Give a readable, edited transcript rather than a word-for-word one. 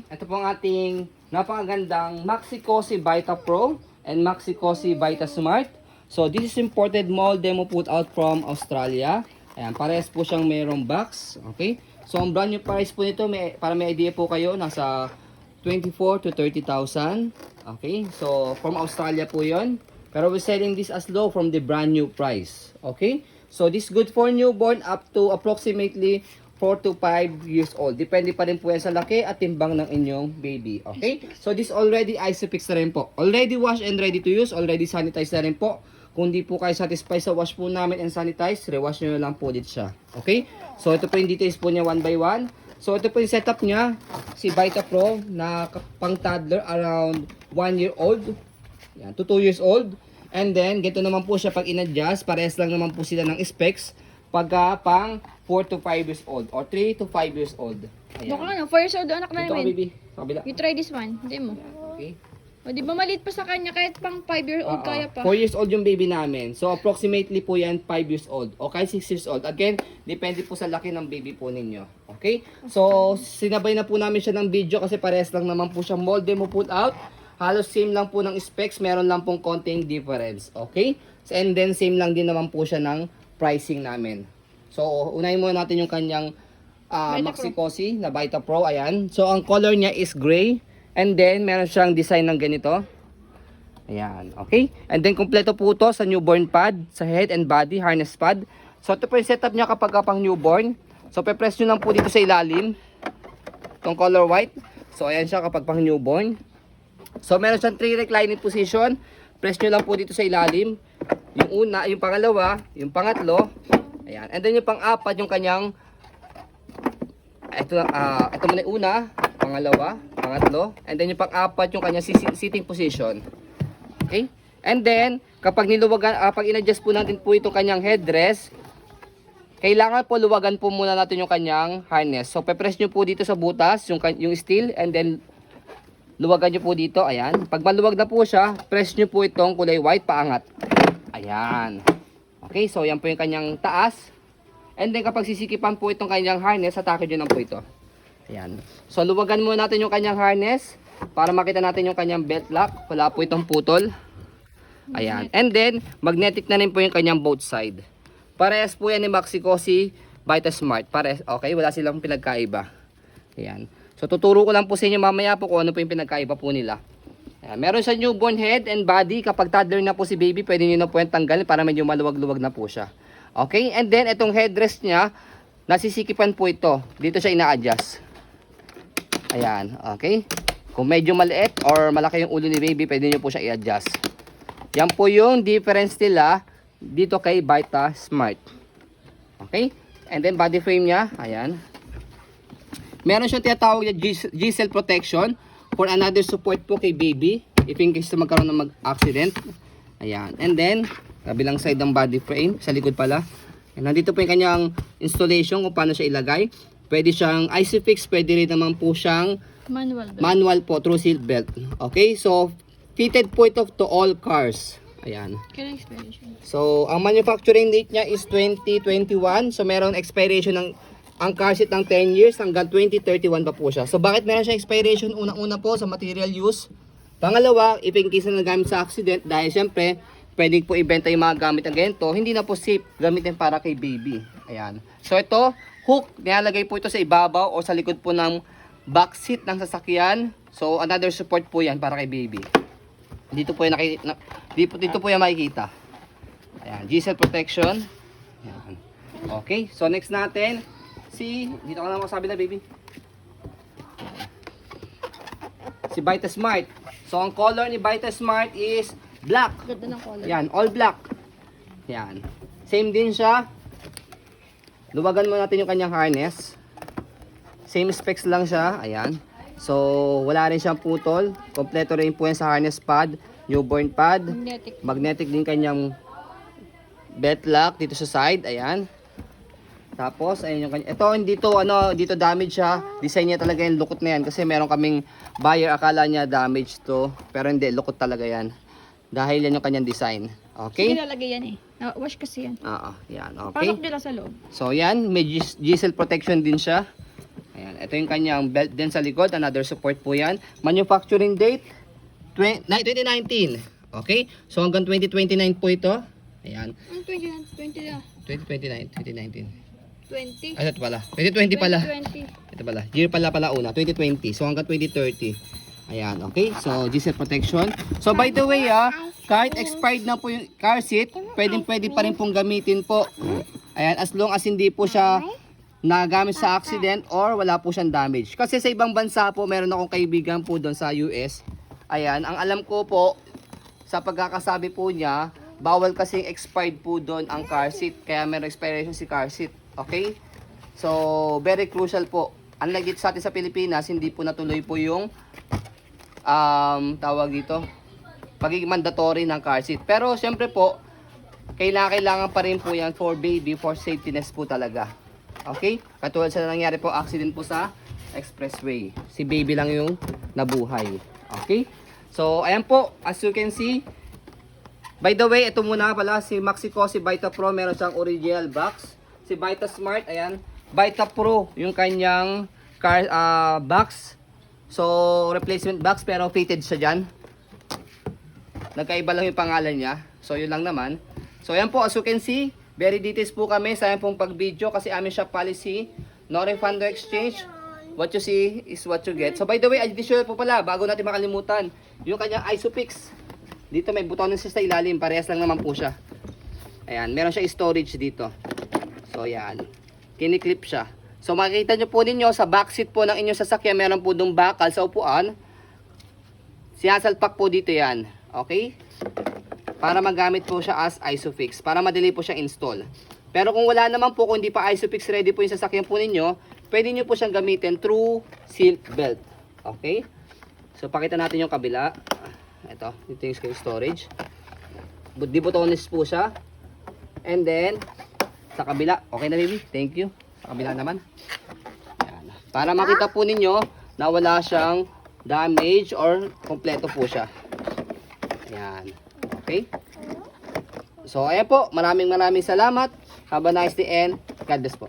Ito po ang ating napakagandang Maxi Cosi Vita Pro and Maxi Cosi Vita Smart. So this is imported mold demo put out from Australia. Ayan, parehas po siyang mayroong box. Okay? So ang brand new price po nito, para may idea po kayo, nasa 24 to 30,000. Okay? So from Australia po yon. Pero we're selling this as low from the brand new price. Okay? So this good for newborn up to approximately 4 to 5 years old. Depende pa rin po yan sa laki at timbang ng inyong baby. Okay? So this already Isofix na rin po. Already wash and ready to use. Already sanitize na rin po. Kung di po kayo satisfied sa wash po namin and sanitize, rewash nyo lang po dito siya. Okay? So ito po yung details po niya one by one. So ito po yung setup niya. Si Vita Pro na pang toddler around 1 year old. Yan, to 2 years old. And then, ganito naman po siya pag in-adjust. Parehas lang naman po sila ng specs. Pagka pang 4 to 5 years old or 3 to 5 years old. Dok lang, 4 years old anak Dito ka, namin. baby. Sa kabila. You try this one, hindi mo. Okay. O di ba maliit pa sa kanya kahit pang 5 years old kaya pa. 4 years old yung baby namin. So, approximately po yan 5 years old. O kaya 6 years old. Again, depende po sa laki ng baby po ninyo. Okay? So, sinabay na po namin siya ng video kasi parehas lang naman po siya mold demo put out. Halos same lang po ng specs. Meron lang pong konting difference. Okay? And then, same lang din naman po siya ng pricing namin. So, unahin muna natin yung kanyang Maxi Cosi na Vita Pro. Ayan. So, ang color niya is gray. And then, meron siyang design ng ganito. Ayan. Okay? And then, kompleto po ito sa newborn pad, sa head and body, harness pad. So, ito po yung setup niya kapag pang newborn. So, pe-press nyo lang po dito sa ilalim. Itong color white. So, ayan siya kapag pang newborn. So, meron siyang 3 reclining position. Press nyo lang po dito sa ilalim. Yung una, yung pangalawa, yung pangatlo. Ayan. And then yung pang-apat, yung kanyang ito muna yung una, pangalawa, pangatlo. And then yung pang-apat, yung kanyang sitting position. Okay? And then, kapag niluwagan, pag in-adjust po natin po itong kanyang headrest, kailangan po luwagan po muna natin yung kanyang harness. So, pe-press nyo po dito sa butas, yung steel, and then luwagan nyo po dito. Ayan. Pag maluwag na po siya, press nyo po itong kulay white, paangat. Ayan. Okay, so yan po yung kanyang taas. And then kapag sisikipan po itong kanyang harness, atake nyo na po ito. Ayan. So luwagan muna natin yung kanyang harness para makita natin yung kanyang belt lock. Wala po itong putol. Ayan. And then, magnetic na rin po yung kanyang both side. Parehas po yan ni Maxi Cosi Vita Smart. Parehas, okay, wala silang pinagkaiba. Ayan. So tuturo ko lang po sa inyo mamaya po kung ano po yung pinagkaiba po nila. Ayan. Meron sa newborn head and body. Kapag toddler na po si baby, pwede nyo na po yung tanggalin para medyo maluwag-luwag na po siya. Okay? And then, itong headrest niya, nasisikipan po ito. Dito siya ina-adjust. Ayan. Okay? Kung medyo maliit or malaki yung ulo ni baby, pwede nyo po siya i-adjust. Yan po yung difference nila dito kay Vita Smart. Okay? And then, body frame niya. Ayan. Meron siyang tinatawag na G-cell protection for another support po kay baby if in case na magkaroon ng mag-accident. Ayan. And then, kabilang side ng body frame, sa likod pala. And nandito po yung kanyang installation kung paano siya ilagay. Pwede siyang Isofix, pwede rin naman po siyang manual po through seat belt. Okay? So, fitted po ito to all cars. Ayan. So, ang manufacturing date niya is 2021. So, meron expiration ng ang car seat ng 10 years hanggang 2031 pa po siya. So bakit meron siya expiration? Unang-una po sa material use. Pangalawa, if in case na nagamit sa accident, dahil syempre, pwedeng po ibenta yung mga gamit ng ganito, hindi na po safe gamitin para kay baby. Ayan. So ito, hook, nilalagay po ito sa ibabaw o sa likod po ng back seat ng sasakyan. So another support po yan para kay baby. Dito po yung, dito po yung makikita. Ayan, G-cell protection. Ayan. Okay, so next natin, dito ka na masabi na baby. Si Vita Smart. So ang color ni Vita Smart is black. Ganda ng color. Yan, all black. Yan. Same din siya. Luwagan mo natin yung kanyang harness. Same specs lang siya. Ayan. So wala rin siyang putol. Kompleto rin po yan sa harness pad, newborn pad. Magnetic din kanyang belt lock dito sa side. Ayan. Tapos, ayun yung kanya. Ito, dito damage siya. Design niya talaga yung lukot na yan. Kasi meron kaming buyer, akala niya damage to. Pero hindi, lukot talaga yan. Dahil yan yung kanyang design. Okay? Hindi lalagay yan eh. Wash kasi yan. Yan. Okay. Pasok nila sa loob. So, yan. May G-cell protection din siya. Ayan, ito yung kanyang belt din sa likod, another support po yan. Manufacturing date, 2019. Okay? So hanggang 2029 po ito. Ayan, Ang 20 na. 2029, 2019. 20. Ito pala, 2020 pala. 2020. Ito pala, year pala una, 2020. So hanggang 2030. Ayan, okay? So, G-set protection. So, by the way, kahit expired na po yung car seat, pwede pa rin pong gamitin po. Ayan, as long as hindi po siya nagamit sa accident or wala po siyang damage. Kasi sa ibang bansa po, meron akong kaibigan po doon sa US. Ayan, ang alam ko po, sa pagkakasabi po niya, bawal kasing expired po doon ang car seat. Kaya meron expiration si car seat. Okay? So, very crucial po. Unlike dito sa atin sa Pilipinas, hindi po natuloy po yung tawag dito, pagiging mandatory ng car seat. Pero syempre po, kailangan pa rin po yan for baby, for safetyness po talaga. Okay? Katulad sa nangyari po, accident po sa expressway. Si baby lang yung nabuhay. Okay? So, ayan po, as you can see, by the way, ito muna pala, si Maxico, si Vita Pro, meron siyang original box. Si Vita Smart, ayan, Vita Pro, yung kanyang car, box. So, replacement box pero fitted siya dyan. Nagkaiba lang yung pangalan niya. So, yun lang naman. So, ayan po, as you can see, very details po kami sa ayan pong pag-video kasi amin shop policy, no refund, no exchange. What you see is what you get. So, by the way, additional po pala, bago natin makalimutan, yung kanyang Isofix. Dito may butones sa ilalim, parehas lang naman po siya. Ayan, meron siya storage dito. So, ayan. Kiniklip siya. So makikita nyo po ninyo sa backseat po ng inyong sasakyan, meron po dong bakal sa upuan. Sinasalpak po dito yan. Okay? Para magamit po siya as Isofix. Para madali po siya install. Pero kung wala naman po, kung hindi pa Isofix ready po yung sasakyan po ninyo, pwede nyo po siyang gamitin through silk belt. Okay? So pakita natin yung kabila. Ito, dito yung storage. Di botones po siya. And then, sa kabila. Okay na baby? Thank you. Sa kabila naman. Ayan. Para makita po ninyo na wala siyang damage or kompleto po siya. Ayan. Okay? So, ayan po. Maraming salamat. Have a nice day and God bless po.